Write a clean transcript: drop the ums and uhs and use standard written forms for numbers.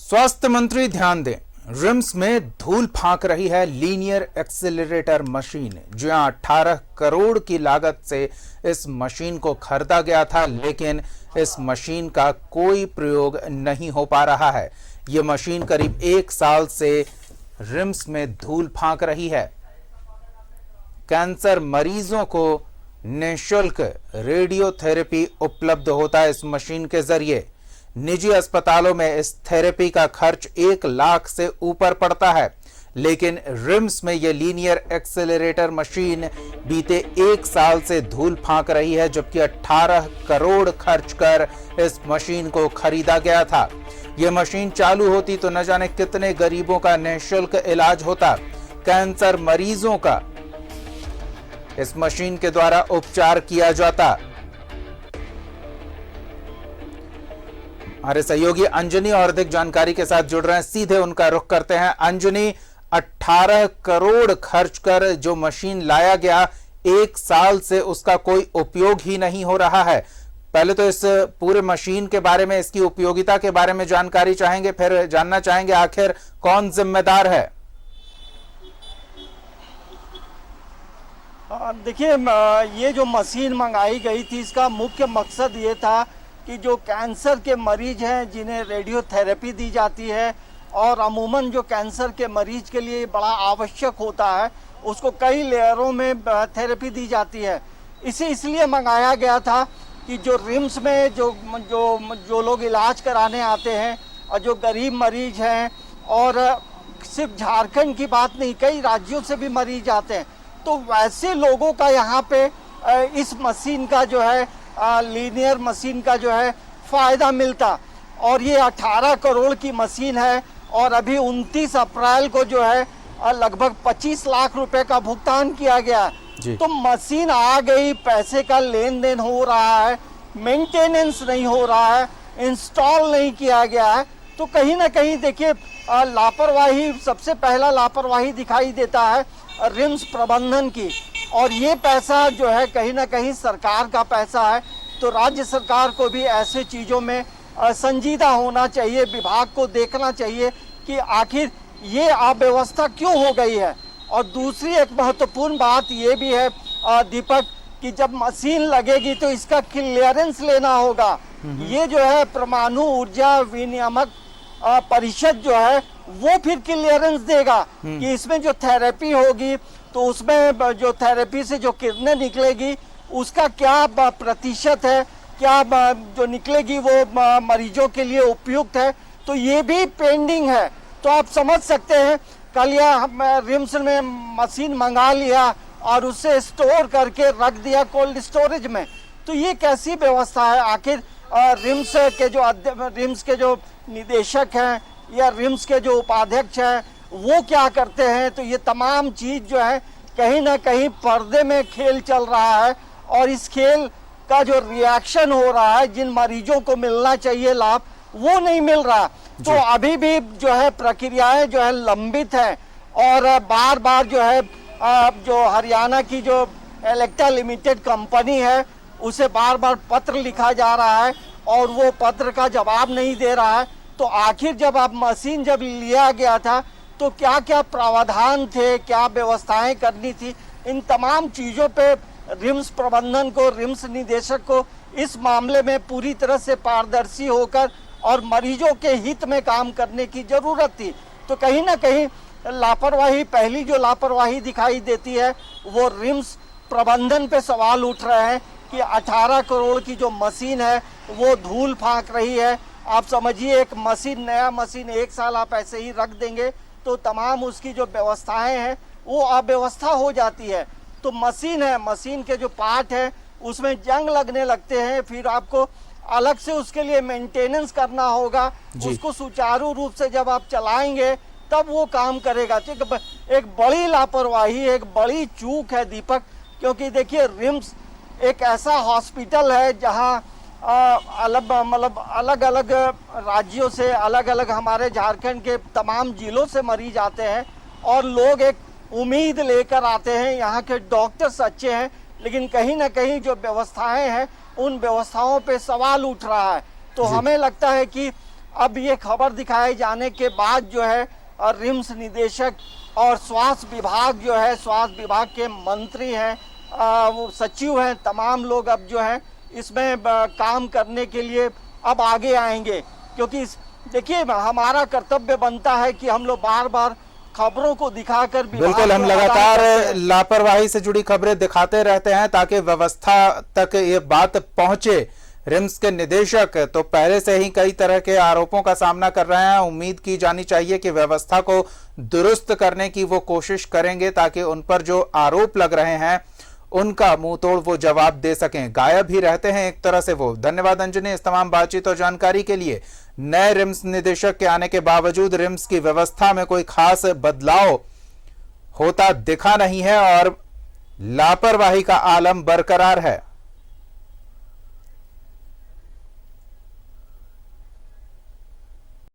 स्वास्थ्य मंत्री ध्यान दें, रिम्स में धूल फांक रही है लीनियर एक्सेलरेटर मशीन। जहां 18 करोड़ की लागत से इस मशीन को खरीदा गया था, लेकिन इस मशीन का कोई प्रयोग नहीं हो पा रहा है। यह मशीन करीब 1 साल से रिम्स में धूल फांक रही है। कैंसर मरीजों को निःशुल्क रेडियोथेरेपी उपलब्ध होता है इस मशीन के जरिए। निजी अस्पतालों में इस थेरेपी का खर्च 1 लाख से ऊपर पड़ता है, लेकिन रिम्स में यह लीनियर एक्सेलरेटर मशीन बीते 1 साल से धूल फांक रही है, जबकि 18 करोड़ खर्च कर इस मशीन को खरीदा गया था। यह मशीन चालू होती तो न जाने कितने गरीबों का निःशुल्क इलाज होता। कैंसर मरीजों का इस मशीन के द्वारा उपचार किया जाता। हमारे सहयोगी अंजनी और अधिक जानकारी के साथ जुड़ रहे हैं, सीधे उनका रुख करते हैं। अंजनी, 18 करोड़ खर्च कर जो मशीन लाया गया, 1 साल से उसका कोई उपयोग ही नहीं हो रहा है। पहले तो इस पूरे मशीन के बारे में, इसकी उपयोगिता के बारे में जानकारी चाहेंगे, फिर जानना चाहेंगे आखिर कौन जिम्मेदार है। देखिए, ये जो मशीन मंगाई गई थी, इसका मुख्य मकसद ये था कि जो कैंसर के मरीज हैं जिन्हें रेडियोथेरेपी दी जाती है, और अमूमन जो कैंसर के मरीज के लिए बड़ा आवश्यक होता है, उसको कई लेयरों में थेरेपी दी जाती है। इसे इसलिए मंगाया गया था कि जो रिम्स में जो लोग इलाज कराने आते हैं और जो गरीब मरीज हैं, और सिर्फ झारखंड की बात नहीं, कई राज्यों से भी मरीज आते हैं, तो वैसे लोगों का यहाँ पे इस मशीन का जो है, लीनियर मशीन का जो है फ़ायदा मिलता। और ये 18 करोड़ की मशीन है, और अभी 29 अप्रैल को जो है लगभग 25 लाख रुपए का भुगतान किया गया। तो मशीन आ गई, पैसे का लेन देन हो रहा है, मेंटेनेंस नहीं हो रहा है, इंस्टॉल नहीं किया गया है, तो कहीं ना कहीं देखिए लापरवाही, सबसे पहला लापरवाही दिखाई देता है रिम्स प्रबंधन की। और ये पैसा जो है कहीं ना कहीं सरकार का पैसा है, तो राज्य सरकार को भी ऐसे चीज़ों में संजीदा होना चाहिए। विभाग को देखना चाहिए कि आखिर ये अव्यवस्था क्यों हो गई है। और दूसरी एक महत्वपूर्ण बात ये भी है दीपक, कि जब मशीन लगेगी तो इसका क्लियरेंस लेना होगा। ये जो है परमाणु ऊर्जा विनियामक परिषद जो है, वो फिर क्लियरेंस देगा कि इसमें जो थेरेपी होगी, तो उसमें जो थेरेपी से जो किरणें निकलेगी उसका क्या प्रतिशत है, क्या जो निकलेगी वो मरीजों के लिए उपयुक्त है, तो ये भी पेंडिंग है। तो आप समझ सकते हैं, कल यह रिम्स में मशीन मंगा लिया और उसे स्टोर करके रख दिया कोल्ड स्टोरेज में, तो ये कैसी व्यवस्था है। आखिर रिम्स के जो निदेशक हैं या रिम्स के जो उपाध्यक्ष हैं, वो क्या करते हैं। तो ये तमाम चीज़ जो है कहीं ना कहीं पर्दे में खेल चल रहा है, और इस खेल का जो रिएक्शन हो रहा है, जिन मरीजों को मिलना चाहिए लाभ, वो नहीं मिल रहा। तो अभी भी जो है प्रक्रियाएं जो है लंबित हैं, और बार बार जो है जो हरियाणा की जो इलेक्ट्रा लिमिटेड कंपनी है, उसे बार बार पत्र लिखा जा रहा है और वो पत्र का जवाब नहीं दे रहा है। तो आखिर जब आप मशीन जब लिया गया था, तो क्या क्या प्रावधान थे, क्या व्यवस्थाएं करनी थी, इन तमाम चीज़ों पे रिम्स प्रबंधन को, रिम्स निदेशक को इस मामले में पूरी तरह से पारदर्शी होकर और मरीजों के हित में काम करने की ज़रूरत थी। तो कहीं ना कहीं लापरवाही, पहली जो लापरवाही दिखाई देती है, वो रिम्स प्रबंधन पे सवाल उठ रहे हैं कि 18 करोड़ की जो मशीन है वो धूल फांक रही है। आप समझिए, एक मशीन, नया मशीन 1 साल आप ऐसे ही रख देंगे तो तमाम उसकी जो व्यवस्थाएं हैं वो अव्यवस्था हो जाती है। तो मशीन है, मशीन के जो पार्ट है उसमें जंग लगने लगते हैं, फिर आपको अलग से उसके लिए मेंटेनेंस करना होगा। उसको सुचारू रूप से जब आप चलाएंगे तब वो काम करेगा। तो एक बड़ी लापरवाही, एक बड़ी चूक है दीपक, क्योंकि देखिए रिम्स एक ऐसा हॉस्पिटल है जहाँ अलग अलग राज्यों से, अलग अलग हमारे झारखंड के तमाम जिलों से मरीज आते हैं, और लोग एक उम्मीद लेकर आते हैं, यहाँ के डॉक्टर्स अच्छे हैं, लेकिन कहीं ना कहीं जो व्यवस्थाएं हैं उन व्यवस्थाओं पे सवाल उठ रहा है। तो हमें लगता है कि अब ये खबर दिखाए जाने के बाद जो है रिम्स निदेशक और स्वास्थ्य विभाग जो है, स्वास्थ्य विभाग के मंत्री हैं, वो सचिव हैं, तमाम लोग अब जो है इसमें काम करने के लिए अब आगे आएंगे। क्योंकि देखिए, हमारा कर्तव्य बनता है कि हम लोग बार बार खबरों को दिखाकर बिल्कुल, हम लगातार लापरवाही से जुड़ी खबरें दिखाते रहते हैं ताकि व्यवस्था तक ये बात पहुंचे। रिम्स के निदेशक तो पहले से ही कई तरह के आरोपों का सामना कर रहे हैं। उम्मीद की जानी चाहिए कि व्यवस्था को दुरुस्त करने की वो कोशिश करेंगे ताकि उन पर जो आरोप लग रहे हैं उनका मुंह तोड़ वो जवाब दे सकें। गायब ही रहते हैं एक तरह से वो। धन्यवाद अंजनी इस तमाम बातचीत और जानकारी के लिए। नए रिम्स निदेशक के आने के बावजूद रिम्स की व्यवस्था में कोई खास बदलाव होता दिखा नहीं है और लापरवाही का आलम बरकरार है।